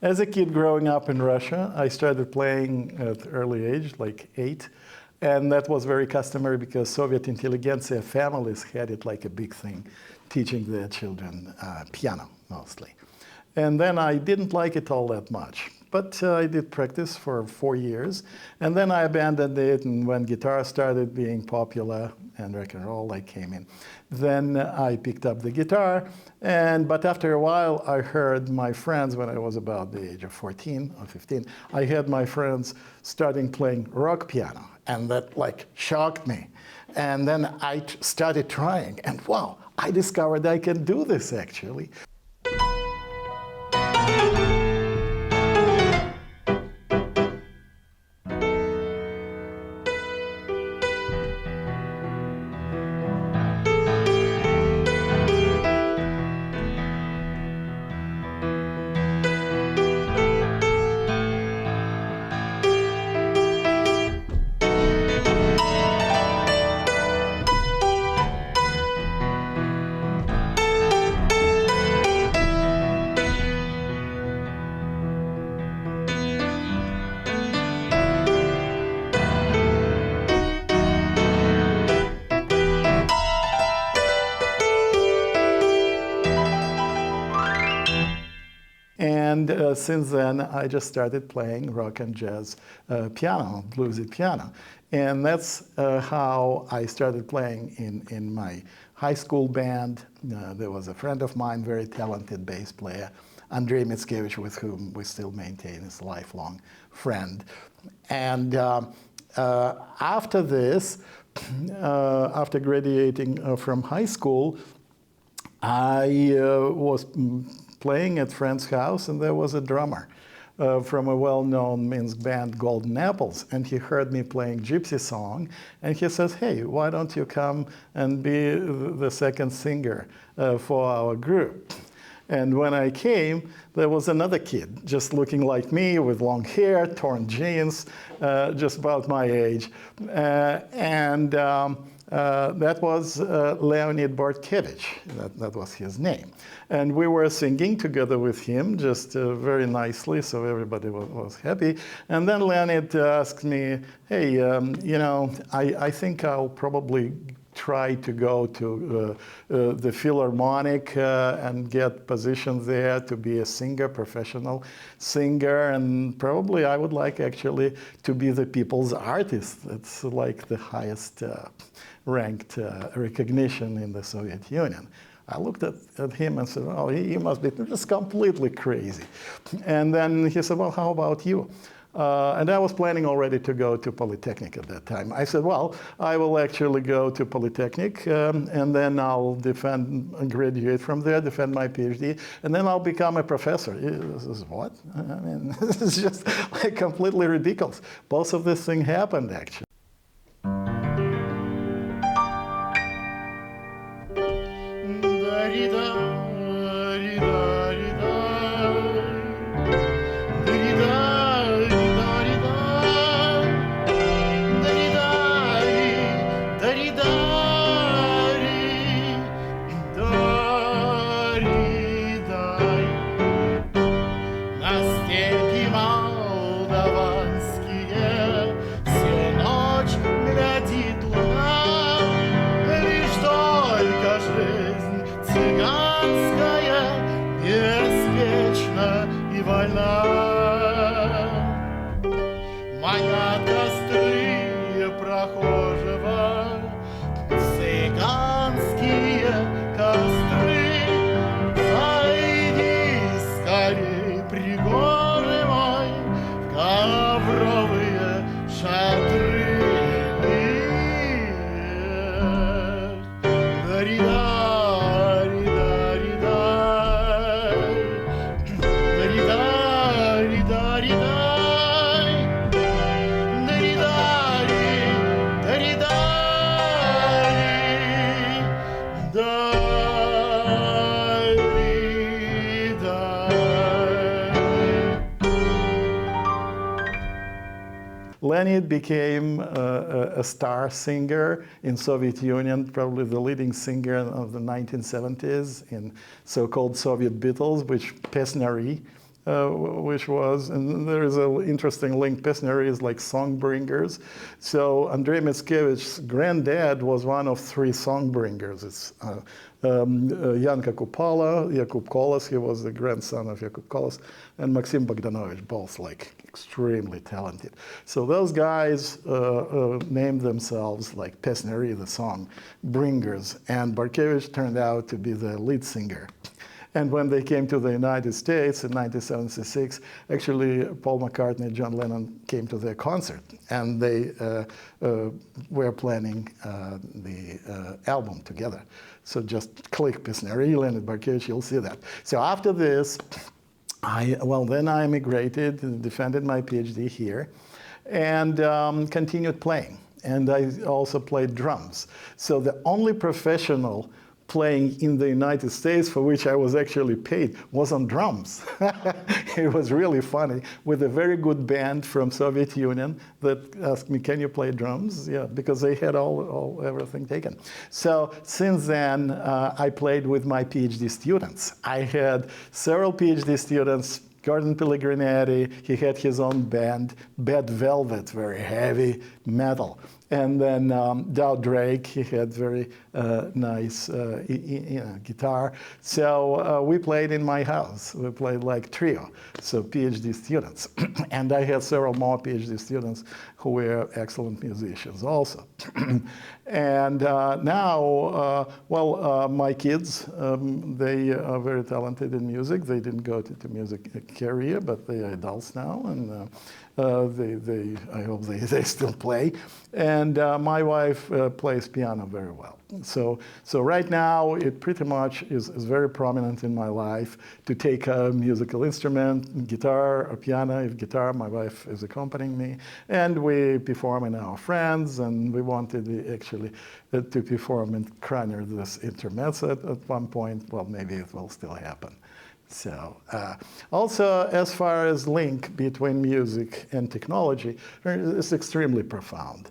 As a kid growing up in Russia, I started playing at an early age, like 8. And that was very customary because Soviet intelligentsia families had it like a big thing, teaching their children piano mostly. And then I didn't like it all that much. But I did practice for 4 years. And then I abandoned it. And when guitar started being popular and rock and roll, I came in. Then I picked up the guitar. But after a while, I heard my friends, when I was about the age of 14 or 15, I had my friends starting playing rock piano. And that like shocked me. And then I started trying. And wow, I discovered I can do this actually. And since then, I just started playing rock and jazz piano, bluesy piano. And that's how I started playing in my high school band. There was a friend of mine, very talented bass player, Andrei Mickiewicz, with whom we still maintain as a lifelong friend. And after this, after graduating from high school, I was playing at a friend's house, and there was a drummer from a well-known Minsk band, Golden Apples, and he heard me playing gypsy song, and he says, hey, why don't you come and be the second singer for our group? And when I came, there was another kid, just looking like me, with long hair, torn jeans, just about my age. That was Leonid Bartkevich. That was his name. And we were singing together with him, just very nicely, so everybody was happy. And then Leonid asked me, hey, you know, I think I'll probably try to go to the Philharmonic and get position there to be a singer, professional singer, and probably I would like actually to be the people's artist. That's like the highest ranked recognition in the Soviet Union. I looked at him and said, oh, he must be just completely crazy. And then he said, well, how about you? And I was planning already to go to Polytechnic at that time. I said, well, I will actually go to Polytechnic, and then I'll graduate from there, defend my PhD, and then I'll become a professor. This is what? I mean, this is just like completely ridiculous. Both of this thing happened, actually. Leonid became a star singer in Soviet Union, probably the leading singer of the 1970s in so-called Soviet Beatles, which Pesnary which was, and there is an interesting link, Pesnary is like song bringers. So Andrei Mickiewicz's granddad was one of three song bringers. It's Yanka Kupala, Jakub Kolas, he was the grandson of Jakub Kolas, and Maxim Bogdanovich, both like extremely talented. So those guys named themselves like Pesnary, the song bringers, and Bartkevich turned out to be the lead singer. And when they came to the United States in 1976, actually Paul McCartney and John Lennon came to their concert, and they were planning the album together. So just click Pesnary, Leonid Bartkevich, you'll see that. So after this, then I immigrated, defended my PhD here, and continued playing. And I also played drums. So the only professional playing in the United States for which I was actually paid was on drums. It was really funny, with a very good band from Soviet Union that asked me, can you play drums? Yeah, because they had everything taken. So since then, I played with my PhD students. I had several PhD students. Gordon Pellegrinetti, he had his own band, Bad Velvet, very heavy metal. And then Dow Drake, he had very nice guitar. So we played in my house. We played like trio, so PhD students. And I had several more PhD students who were excellent musicians also. And now, my kids, they are very talented in music. They didn't go to music career, but they are adults now, and I hope they still play. And my wife plays piano very well. So right now, it pretty much is very prominent in my life to take a musical instrument, guitar or piano. If guitar, my wife is accompanying me. And we perform in our friends, and we wanted actually to perform in Kraner this intermezzo at one point. Well, maybe it will still happen. So also, as far as link between music and technology, it's extremely profound.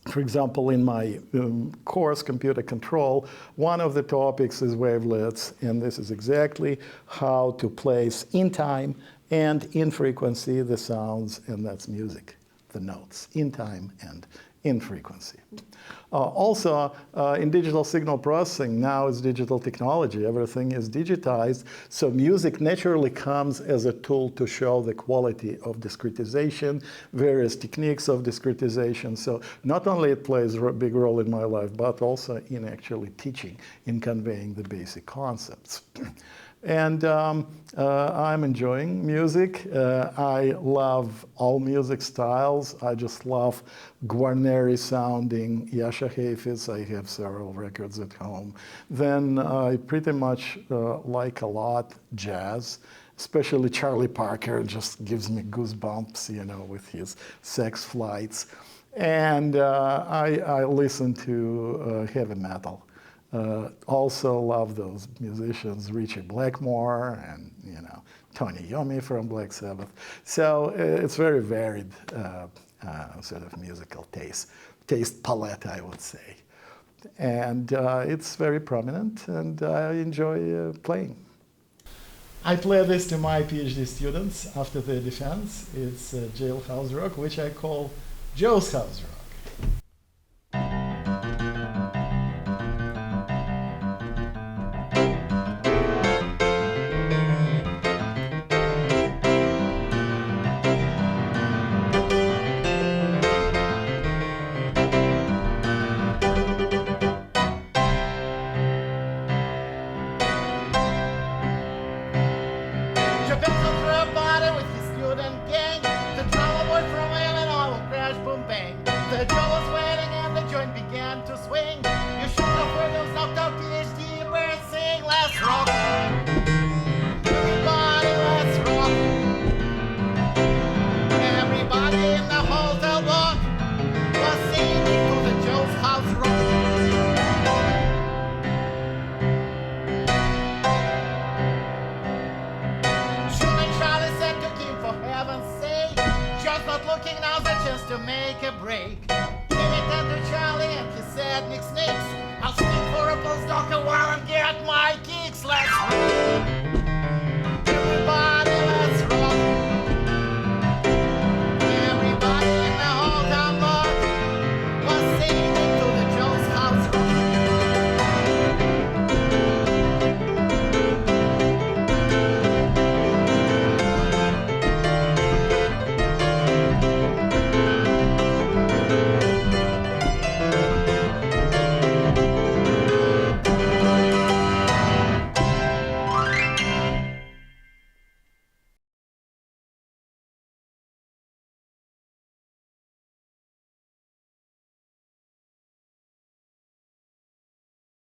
For example, in my course, Computer Control, one of the topics is wavelets, and this is exactly how to place in time and in frequency the sounds, and that's music, the notes, in time and in frequency. Also, in digital signal processing, now it's digital technology. Everything is digitized, so music naturally comes as a tool to show the quality of discretization, various techniques of discretization. So not only it plays a big role in my life, but also in actually teaching, in conveying the basic concepts. And I'm enjoying music. I love all music styles. I just love Guarneri sounding Jascha Heifetz. I have several records at home. Then I pretty much like a lot jazz, especially Charlie Parker. Just gives me goosebumps, you know, with his sex flights. And I listen to heavy metal. Also love those musicians, Richie Blackmore and, you know, Tony Iommi from Black Sabbath. So it's very varied sort of musical taste palette, I would say. And it's very prominent, and I enjoy playing. I play this to my PhD students after their defense. It's Jailhouse Rock, which I call Joe's House Rock. I'll stick for a postdoc a while and get my kicks. Let's